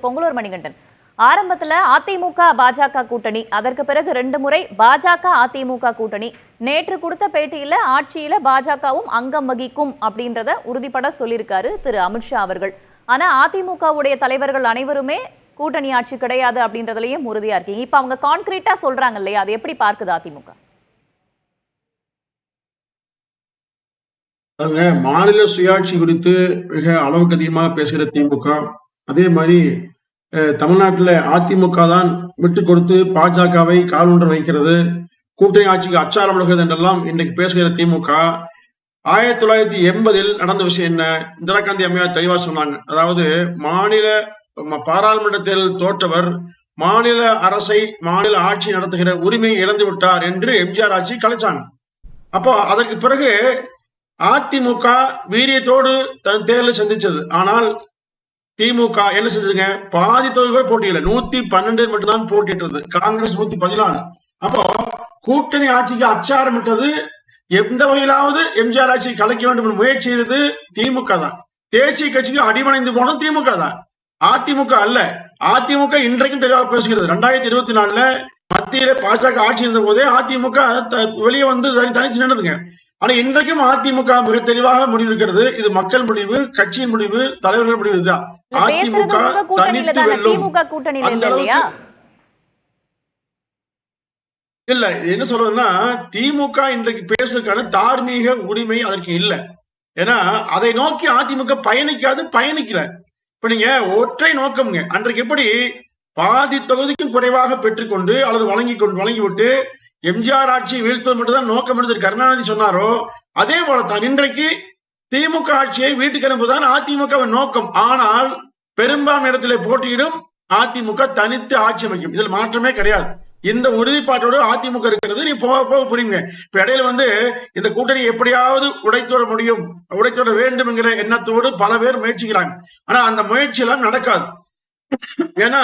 பொங்கலூர் மணிகண்டன், ஆரம்பத்துல அதிமுக பாஜக கூட்டணி, அதற்கு பிறகு 2 முறை பாஜக அதிமுக கூட்டணி. நேற்று கொடுத்த பேட்டியில ஆட்சியில பாஜகவும் அங்கம் வகிக்கும் அப்படின்றத உறுதிப்பட சொல்லியிருக்காரு திரு அமித்ஷா அவர்கள். ஆனா அதிமுகவுடைய தலைவர்கள் அனைவருமே கூட்டணி ஆட்சி கிடையாது அப்படின்றதுலயும் உறுதியா இருக்கீங்க. இப்ப அவங்க கான்கிரீட்டா சொல்றாங்க இல்லையா, அது எப்படி பார்க்குது அதிமுக? மாநில சுயாட்சி குறித்து மிக அளவுக்கு அதிகமாக பேசுகிற திமுக, அதே மாதிரி தமிழ்நாட்டில் அதிமுக தான் விட்டு கொடுத்து பாஜகவை காலூன்ற வைக்கிறது, கூட்டணி ஆட்சிக்கு அச்சாரம் விழுகிறது என்றெல்லாம் இன்றைக்கு பேசுகிற திமுக 1980 நடந்த விஷயம் என்ன? இந்திரா காந்தி அம்மையார் தெளிவா சொன்னாங்க. அதாவது மாநில பாராளுமன்ற தேர்தல் தோற்றவர் மாநில அரசை மாநில ஆட்சி நடத்துகிற உரிமையை இழந்து விட்டார் என்று எம்ஜிஆர் ஆட்சி கலைச்சாங்க. அப்போ அதற்கு பிறகு அதிமுக வீரியத்தோடு தன் தேர்தலை சந்திச்சது. ஆனால் திமுக என்ன செஞ்சதுங்க? பாதி தொகுதிகள் போட்டியில 112 மட்டும்தான் போட்டியிட்டது, காங்கிரஸ் 114. அப்போ கூட்டணி ஆட்சிக்கு அச்சாரமிட்டது எந்த வகையிலாவது எம்ஜிஆர் ஆட்சியை கலைக்க வேண்டும் என்று முயற்சி செய்தது திமுக தான். தேசிய கட்சிக்கு அடிமணைந்து போனது திமுக தான், அதிமுக அல்ல. அதிமுக இன்றைக்கும் தெளிவாக பேசுகிறது. 2024 மத்தியில பாஜக ஆட்சி இருந்த போதே அதிமுக வெளியே வந்து தனிச்சு நின்றுதுங்க. ஆனா இன்றைக்கும் அதிமுக மிக தெளிவாக முடிவெடுக்கிறது. இது மக்கள் முடிவு, கட்சியின் முடிவு, தலைவர்கள் முடிவு தான். அதிமுக தனித்து வெல்லும். இல்ல, என்ன சொல்றதுன்னா, திமுக இன்றைக்கு பேசுறதுக்கான தார்மீக உரிமை அதற்கு இல்லை. ஏன்னா அதை நோக்கி அதிமுக பயணிக்கல. இப்ப நீங்க ஒற்றை நோக்கம்ங்க. அன்றைக்கு எப்படி பாதி தொகுதிக்கும் குறைவாக பெற்றுக்கொண்டு அல்லது வழங்கிவிட்டு எம்ஜிஆர் ஆட்சியை வீழ்த்தது மட்டும்தான் நோக்கம் என்று கருணாநிதி சொன்னாரோ, அதே போலத்தான் இன்றைக்கு திமுக ஆட்சியை வீட்டுக்கு அனுப்புவதுதான் அதிமுக நோக்கம். ஆனால் பெரும்பான்மை இடத்திலே போட்டியிடும் அதிமுக தனித்து ஆட்சி அமைக்கும், இதில் மாற்றமே கிடையாது. இந்த உறுதிப்பாட்டோடு அதிமுக இருக்கிறது. நீ போக புரியுங்க. இப்ப இடையில இந்த கூட்டணி எப்படியாவது உடைத்தோட வேண்டும் என்கிற எண்ணத்தோடு பல பேர் முயற்சிக்கிறாங்க. ஆனா அந்த முயற்சி எல்லாம் நடக்காது. ஏன்னா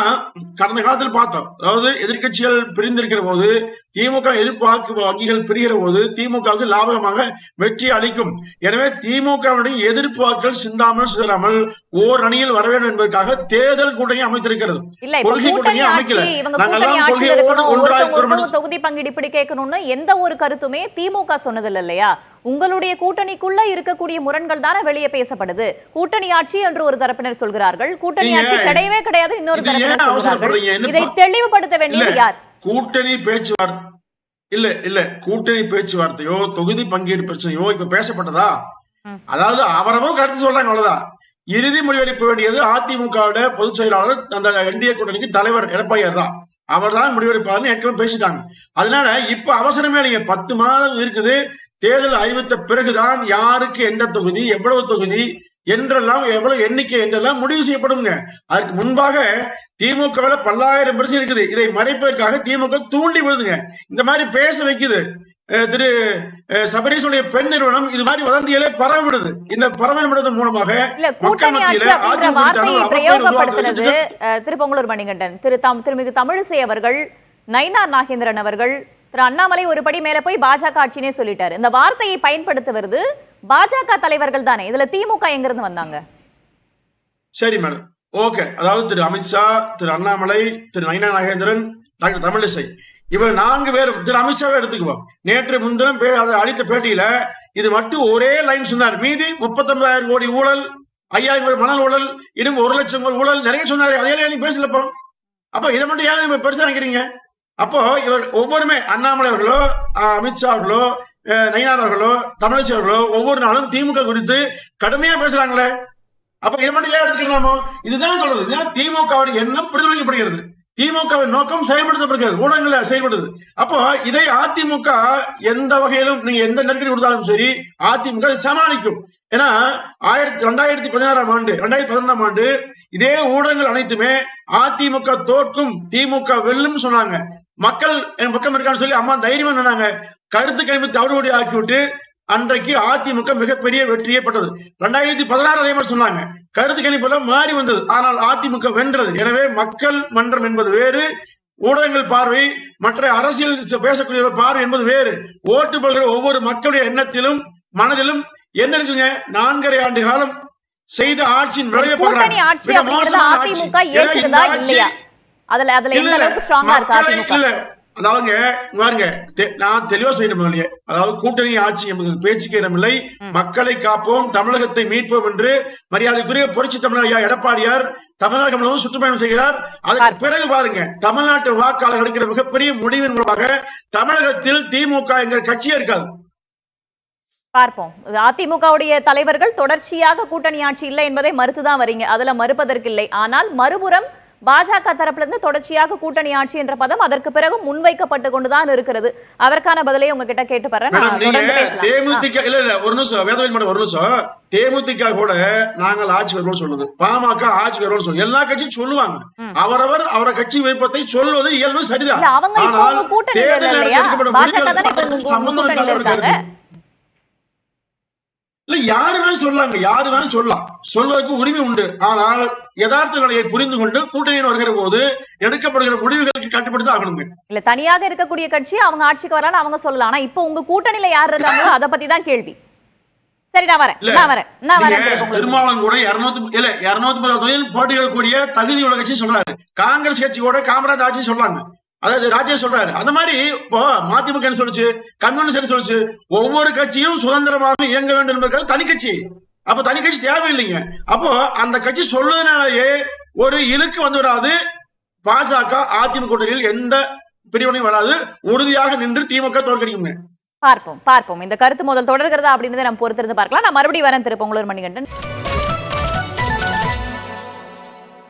கடந்த காலத்தில் பார்த்தோம், அதாவது எதிர்கட்சிகள் பிரிந்திருக்கிற போது, திமுக எதிர்ப்பு வங்கிகள் பிரிகிற போது திமுகவுக்கு லாபகமாக வெற்றி அளிக்கும். எனவே திமுகவுடைய எதிர்ப்பு வாக்குகள் சிந்தாமல் ஓர் அணியில் வர வேண்டும் என்பதற்காக தேர்தல் கூட்டணி அமைத்திருக்கிறது. கொள்கை கூட்டணி அமைக்கல. தொகுதி பங்கீடு இப்படி கேட்கணும்னு எந்த ஒரு கருத்துமே திமுக சொன்னதில்லை இல்லையா? உங்களுடைய கூட்டணிக்குள்ள இருக்கக்கூடிய முரண்கள் தானே வெளியே பேசப்படுது. கூட்டணி ஆட்சி என்று ஒரு தரப்பினர் சொல்கிறார்கள், கூட்டணி ஆட்சி கிடையவே கிடையாது இன்னொரு தரப்பினர் சொல்கிறார்கள். இதை தெளிவுபடுத்த வேண்டியது யார்? கூட்டணி பேச்சுவார்த்தையோ தொகுதி பங்கீடு பிரச்சனையோ இப்ப பேசப்பட்டதா? அதாவது அவரவர் கருத்து சொல்றாங்க, அவ்வளவுதான். இறுதி முடிவெடுக்க வேண்டியது அதிமுக பொதுச் செயலாளர், அந்த என்டிஏ கூட்டணிக்கு தலைவர் எடப்பாடியார் தான். அவர் தான் முடிவெடுப்பார்னு ஏற்கனவே பேசிட்டாங்க. அதனால இப்ப அவசரமே இல்லைங்க. 10 மாதம் இருக்குது. தேர்தல் அறிவித்த பிறகுதான் யாருக்கு எந்த தொகுதி, எவ்வளவு தொகுதி என்றெல்லாம், எவ்வளவு எண்ணிக்கை என்றெல்லாம் முடிவு செய்யப்படுங்க. அதற்கு முன்பாக திமுக பல்லாயிரம் பிரச்சனை இருக்குது. இதை மறைப்பதற்காக திமுக தூண்டி விடுதுங்க, இந்த மாதிரி பேச வைக்குது. திரு சபரீஷனுடைய பெண் நிறுவனம் இது மாதிரி வதந்திகளை பரவிடுது. இந்த பரவல் மூலமாக மக்கள் மத்தியில திரு பொங்கலூர் மணிகண்டன், திருமிகு தமிழிசை அவர்கள், நயினார் நாகேந்திரன் அவர்கள், திரு அண்ணாமலை ஒரு படி மேல போய் பாஜக ஆட்சினே சொல்லிட்டாரு. இந்த வார்த்தையை பயன்படுத்துவது பாஜக தலைவர்கள் தானே, இதுல திமுக எங்க இருந்து வந்தாங்க? சரி மேடம், ஓகே. அதாவது திரு அமித்ஷா, திரு அண்ணாமலை, திரு நயினார் நாகேந்திரன், டாக்டர் தமிழிசை, இவர் 4 பேரும், திரு அமித்ஷாவை எடுத்துக்குவோம். நேற்று முன்தினம் அளித்த பேட்டியில இது மட்டும் ஒரே லைன் சொன்னார். மீதி 39,000 கோடி ஊழல், 5,000 கோடி மணல் ஊழல், இன்னும் 1 லட்சம் கோடி ஊழல் நிறைய சொன்னாரு. அதே நீ பேசலப்போ. அப்ப இதை மட்டும் ஏன் பெருசா நினைக்கிறீங்க? அப்போ இவர் ஒவ்வொருமே, அண்ணாமலை அவர்களோ, அமித்ஷா அவர்களோ, நயினார் அவர்களோ, தமிழிசை அவர்களோ ஒவ்வொரு நாளும் திமுக குறித்து கடுமையா பேசுறாங்களே. அப்ப இதை மட்டும் ஏன் எடுத்துக்கலாமோ? இதுதான் சொல்றது. இதுதான் திமுகவுடைய எண்ணம் பிரதிபலிக்கப்படுகிறது, திமுகவின் நோக்கம் செயல்படுத்தப்படுகிறது, ஊடகங்கள செயல்படுது. அப்போ இதை அதிமுக எந்த வகையிலும் நீங்க எந்த நெருக்கடி கொடுத்தாலும் சரி அதிமுக சமாளிக்கும். ஏன்னா 2016 ஆண்டு இதே ஊடகங்கள் அனைத்துமே அதிமுக தோற்கும், திமுக வெல்லும் சொன்னாங்க. மக்கள் என் பக்கம் இருக்கான்னு சொல்லி அம்மா தைரியமா சொன்னாங்க. கருத்து கணிப்பு தவிடுபடி ஆக்கிவிட்டு அன்றைக்கு அதிமுக மிகப்பெரிய வெற்றியே பெற்றது. 2016 அதே மாதிரி சொன்னாங்க. கருத்து கணிப்பு மாறி வந்தது, ஆனால் அதிமுக வென்றது. எனவே மக்கள் மன்றம் என்பது வேறு, ஊடகங்கள் பார்வை, மற்ற அரசியல் பேசக்கூடிய பார்வை என்பது வேறு. ஓட்டு போகிற ஒவ்வொரு மக்களுடைய எண்ணத்திலும் மனதிலும் என்ன இருக்குங்க? 4.5 ஆண்டு காலம் செய்த ஆட்சியின் விளைவை கூட்டணி ஆட்சி மிக அப்படிங்கிறது மோசமான ஆட்சி. அதிமுக ஏன்னா இந்த ஏற்றுக்குதா ஆட்சி இல்லையா? அதுல எந்த அளவுக்கு ஸ்ட்ராங்கா இருக்கு மக்களை அதிமுக? இல்ல அதாவதுங்க பாருங்க நான் தெளிவா செய்யணும் இல்லையே, அதாவது கூட்டணி ஆட்சி என்பது பேச்சுக்கு இடமில்லை. மக்களை காப்போம், தமிழகத்தை மீட்போம் என்று மரியாதைக்குரிய புரட்சி தமிழர் ஐயா எடப்பாடியார் தமிழகம் முழுவதும் சுற்றுப்பயணம் செய்கிறார். அதற்கு பிறகு பாருங்க, தமிழ்நாட்டு வாக்காளர் எடுக்கிற மிகப்பெரிய முடிவின் மூலமாக தமிழகத்தில் திமுக என்கிற கட்சியே இருக்காது. பார்ப்போம். அதிமுகவுடைய தலைவர்கள் தொடர்ச்சியாக கூட்டணி ஆட்சி இல்லை என்பதை மறுத்துதான் வரீங்க, அதுல மறுப்பதற்கில்லை. ஆனால் மறுபுறம் பாஜக தரப்பிலிருந்து தொடர்ச்சியாக கூட்டணி ஆட்சி என்ற பதம் அதற்கு பிறகு முன்வைக்கப்பட்டு கொண்டுதான் இருக்கிறது. அதற்கான பதிலை உங்ககிட்ட கேட்டு தேமுதிக இல்ல ஒரு நிமிஷம் வேதவேல் மேடம் ஒரு நிமிஷம். தேமுதிக கூட நாங்கள் ஆட்சி வருவோம் சொல்லுது, பாமக ஆட்சி வருவோம் சொல்லுது, எல்லா கட்சியும் சொல்லுவாங்க. அவரவர் அவர கட்சி விருப்பத்தை சொல்வது இயல்பு சரிதான். ஆனால் தேர்தல் சம்பந்தம் இல்ல, யாரு வேணும் சொல்லாங்க, யாரு வேணும் சொல்லலாம், சொல்வதற்கு உரிமை உண்டு. ஆனால் யதார்த்த நிலையை புரிந்து கொண்டு கூட்டணியில் வருகிற போது எடுக்கப்படுகிற முடிவுகளுக்கு கட்டுப்படுத்த ஆகணுங்க. இல்ல தனியாக இருக்கக்கூடிய கட்சி அவங்க ஆட்சிக்கு வரலாம் அவங்க சொல்லலாம். ஆனா இப்ப உங்க கூட்டணியில யார் இருக்காங்களோ அதை பத்தி தான் கேள்வி. சரி நான் வரேன். திருமாவளவன் கூட 230 போட்டியிடக்கூடிய தகுதி உள்ள கட்சி சொல்றாரு. காங்கிரஸ் கட்சி கூட காமராஜ் ஆட்சி சொல்றாங்க, அதாவது ராஜேஷ் சொல்றாரு. அந்த மாதிரி இப்போ மதிமுக என்ன சொல்லுச்சு, கம்யூனிஸ்ட் என்ன சொல்லுச்சு, ஒவ்வொரு கட்சியும் சுதந்திரமாக இயங்க வேண்டும் என்பது தனி கட்சி. அப்ப தனி கட்சி தேவையில்லைங்க. அப்போ அந்த கட்சி சொல்றதுனாலேயே ஒரு இழுக்கு வந்து வராது. பாஜக அதிமுக கூட்டணியில் எந்த பிரிவினையும் வராது. உறுதியாக நின்று திமுக தோற்கடிக்குங்க. பார்ப்போம். இந்த கருத்து முதல் தொடர்கிறதா அப்படின்றத நம்ம பொறுத்திருந்து பார்க்கலாம். நான் மறுபடியும் வரேன் திருப்பங்களூர் மணிகண்டன்.